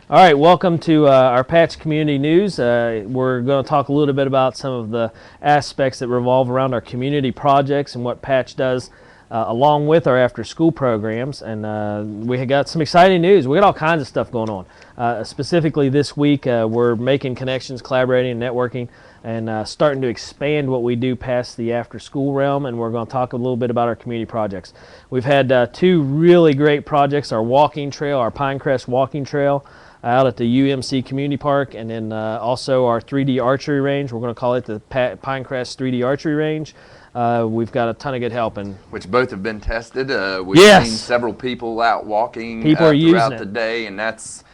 All right, welcome to our Patch Community News. We're going to talk a little bit about some of the aspects that revolve around our community projects and what Patch does along with our after-school programs. And we got some exciting news. We got all kinds of stuff going on. Specifically this week, we're making connections, collaborating, and networking, and starting to expand what we do past the after-school realm. And we're going to talk a little bit about our community projects. We've had two really great projects: our walking trail, our Pinecrest Walking Trail, out at the UMC Community Park, and then also our 3D archery range. We're going to call it the Pinecrest 3D Archery Range. We've got a ton of good help. Which both have been tested. We've Yes. seen several people out walking People are using throughout it. the day, and that's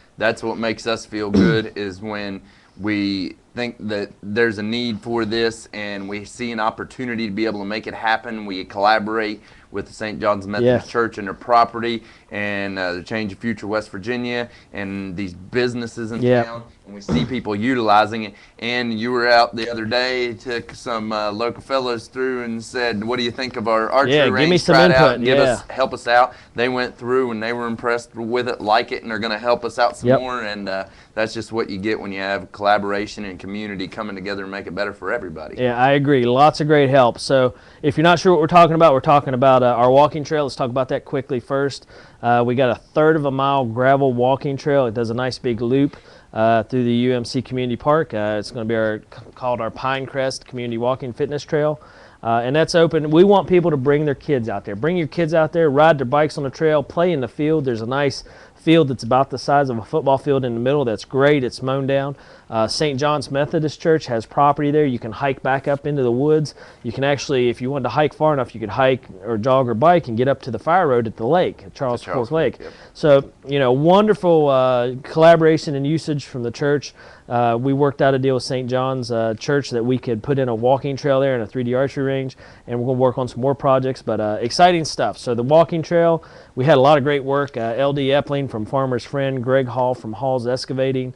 what makes us feel good is when we think that there's a need for this and we see an opportunity to be able to make it happen. We collaborate with the St. John's Methodist Yes. Church and their property, and the Change of Future West Virginia, and these businesses in Yep. town, and we see people utilizing it. And you were out the other day, took some local fellows through and said, "What do you think of our archery Yeah, range? give me some Try it out input, and yeah. help us out." They went through and they were impressed with it, like it, and are going to help us out some Yep. more. And that's just what you get when you have collaboration and community coming together and make it better for everybody. Yeah, I agree. Lots of great help. So if you're not sure what we're talking about our walking trail. Let's talk about that quickly first. We got a 1/3 of a mile gravel walking trail. It does a nice big loop through the UMC Community Park. It's going to be called our Pinecrest Community Walking Fitness Trail. And that's open. We want people to bring their kids out there. Bring your kids out there, ride their bikes on the trail, play in the field. There's a nice field that's about the size of a football field in the middle. That's great. It's mown down. St. John's Methodist Church has property there. You can hike back up into the woods. You can actually, if you wanted to hike far enough, you could hike or jog or bike and get up to the fire road at the lake, at Charles Fork Lake. Yep. So, wonderful collaboration and usage from the church. We worked out a deal with St. John's Church that we could put in a walking trail there and a 3D archery range, and we're going to work on some more projects, but exciting stuff. So the walking trail, we had a lot of great work. LD Epling from Farmer's Friend, Greg Hall from Hall's Excavating.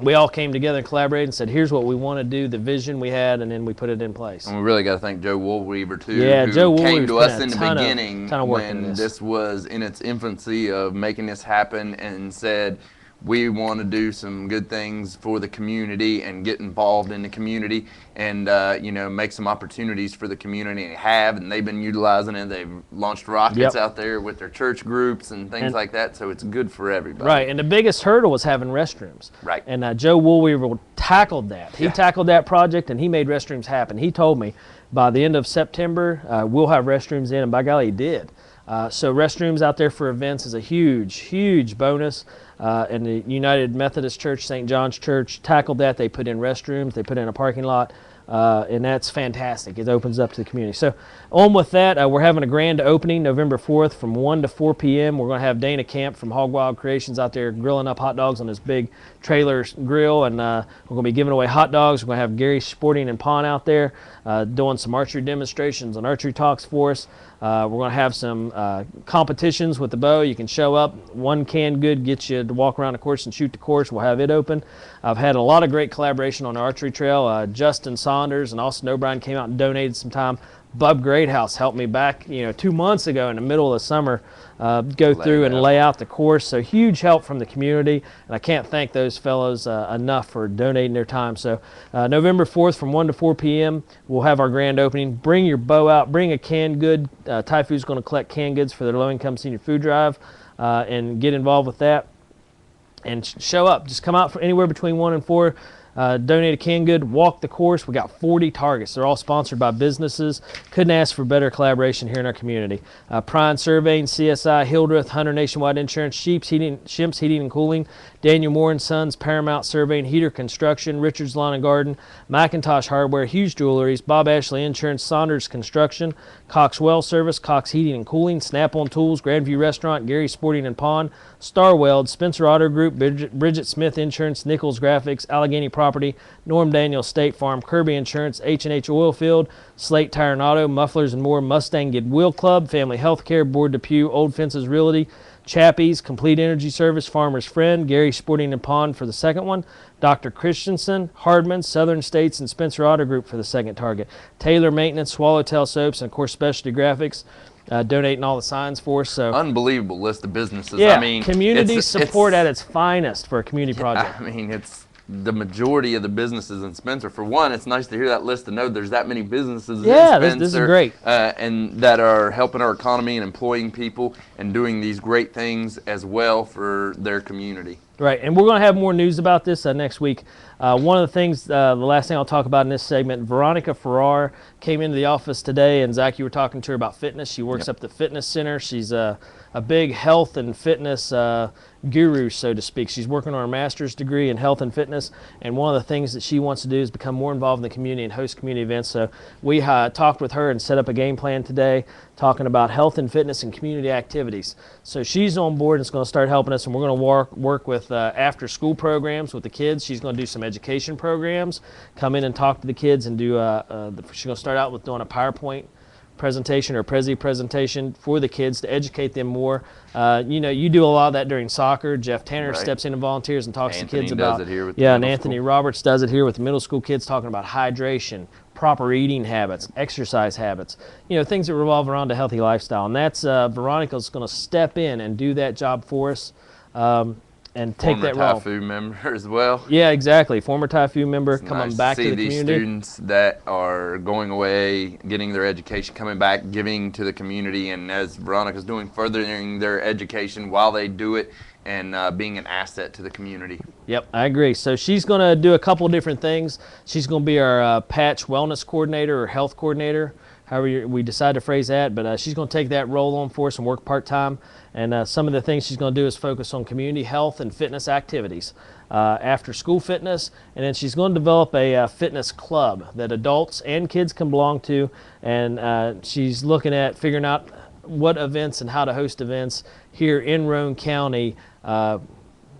We all came together and collaborated and said, here's what we want to do, the vision we had, and then we put it in place. And we really got to thank Joe Woolweaver too, Yeah, who Joe came Woolweaver's to put us a in the ton of beginning work in when this. this was in its infancy of making this happen, and said, we want to do some good things for the community and get involved in the community and make some opportunities for the community, and they've been utilizing it. They've launched rockets Yep. out there with their church groups and things like that, so it's good for everybody. Right, and the biggest hurdle was having restrooms. Right. And Joe Woolweaver tackled that. He tackled that project, and he made restrooms happen. He told me by the end of September, we'll have restrooms in, and by golly, he did. So restrooms out there for events is a huge, huge bonus. And the United Methodist Church, St. John's Church tackled that. They put in restrooms. They put in a parking lot. And that's fantastic. It opens up to the community. So on with that, we're having a grand opening November 4th from 1 to 4 p.m. We're going to have Dana Camp from Hog Wild Creations out there grilling up hot dogs on his big trailer grill, and we're going to be giving away hot dogs. We're going to have Gary Sporting and Pawn out there doing some archery demonstrations and archery talks for us. We're going to have some competitions with the bow. You can show up. One canned good gets you to walk around the course and shoot the course. We'll have it open. I've had a lot of great collaboration on the archery trail. Justin Saunders and Austin O'Brien came out and donated some time. Bub Greathouse helped me back 2 months ago in the middle of the summer go through and lay out the course. So huge help from the community, and I can't thank those fellows enough for donating their time. So November 4th from 1 to 4 p.m. we'll have our grand opening. Bring your bow out. Bring a canned good. Typhoon's going to collect canned goods for their low-income senior food drive and get involved with that. And show up. Just come out for anywhere between 1 and 4. Donate a canned good, walk the course. We got 40 targets. They're all sponsored by businesses. Couldn't ask for better collaboration here in our community. Prime Surveying, CSI, Hildreth, Hunter Nationwide Insurance, Shemp's Heating and Cooling, Daniel Moore and Sons, Paramount Surveying, Heater Construction, Richards Lawn and Garden, McIntosh Hardware, Hughes Jewelries, Bob Ashley Insurance, Saunders Construction, Cox Well Service, Cox Heating and Cooling, Snap-on Tools, Grandview Restaurant, Gary Sporting and Pawn, Star Weld, Spencer Auto Group, Bridget Smith Insurance, Nichols Graphics, Allegheny Property, Norm Daniels State Farm, Kirby Insurance, H&H Oilfield, Slate Tire and Auto, Mufflers and More, Mustang Goodwill Club, Family Healthcare, Board Depew, Old Fences Realty, Chappie's, Complete Energy Service, Farmer's Friend, Gary Sporting and Pawn for the second one, Dr. Christensen, Hardman, Southern States, and Spencer Auto Group for the second target, Taylor Maintenance, Swallowtail Soaps, and of course Specialty Graphics. donating all the signs for us. So Unbelievable list of businesses. yeah, I mean, community it's- support it's- at its finest for a community project. I mean, it's the majority of the businesses in Spencer. For one, it's nice to hear that list and know there's that many businesses Yeah, in this Spencer, is great. and that are helping our economy and employing people and doing these great things as well for their community. Right, and we're going to have more news about this next week. One of the things, the last thing I'll talk about in this segment, Veronica Farrar came into the office today, and Zach, you were talking to her about fitness. She works up at the fitness center. She's a big health and fitness guru, so to speak. She's working on her master's degree in health and fitness, and one of the things that she wants to do is become more involved in the community and host community events. So we talked with her and set up a game plan today, talking about health and fitness and community activities. So she's on board and is going to start helping us, and we're going to work with after school programs with the kids. She's going to do some education programs, come in and talk to the kids, and do she's going to start out with doing a PowerPoint presentation or Prezi presentation for the kids to educate them more. You do a lot of that during soccer. Jeff Tanner Right. steps in and volunteers and talks Anthony to kids does about it here with the and middle Anthony school. Roberts does it here with the middle school kids, talking about hydration, proper eating habits, exercise habits, things that revolve around a healthy lifestyle. And that's Veronica's going to step in and do that job for us, and take Former that role. Thai food member as well. Yeah, exactly. Former Thai food member It's coming nice back to to see the these community. students that are going away, getting their education, coming back, giving to the community, and as Veronica's doing, furthering their education while they do it, and being an asset to the community. Yep, I agree. So she's going to do a couple of different things. She's going to be our patch wellness coordinator or health coordinator, however we decide to phrase that. But she's going to take that role on for us and work part-time. And some of the things she's going to do is focus on community health and fitness activities, after school fitness. And then she's going to develop a fitness club that adults and kids can belong to. And she's looking at figuring out what events and how to host events here in Roane County,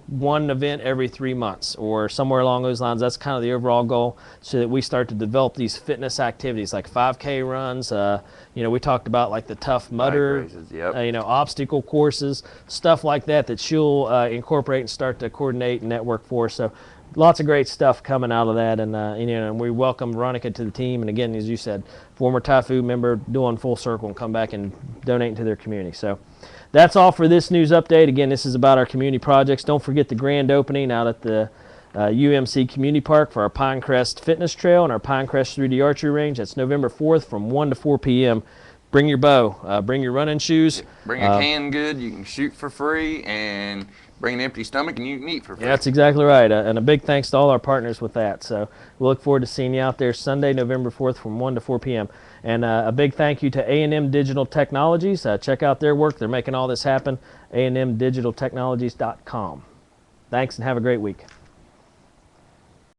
one event every 3 months or somewhere along those lines. That's kind of the overall goal, so that we start to develop these fitness activities like 5K runs. We talked about like the Tough Mudder, races, yep. Obstacle courses, stuff like that she'll incorporate and start to coordinate and network for. So lots of great stuff coming out of that, and we welcome Veronica to the team. And again, as you said, former Thai food member, doing full circle and come back and donate to their community. So that's all for this news update. Again, this is about our community projects. Don't forget the grand opening out at the UMC Community Park for our Pinecrest Fitness Trail and our Pinecrest 3D Archery Range. That's November 4th from 1 to 4 p.m. Bring your bow, bring your running shoes. Bring a canned good, you can shoot for free, and bring an empty stomach and you can eat for free. Yeah, that's exactly right. And a big thanks to all our partners with that. So we look forward to seeing you out there Sunday, November 4th from 1 to 4 p.m. And a big thank you to A&M Digital Technologies. Check out their work. They're making all this happen. ANMDigitalTechnologies.com. Thanks and have a great week.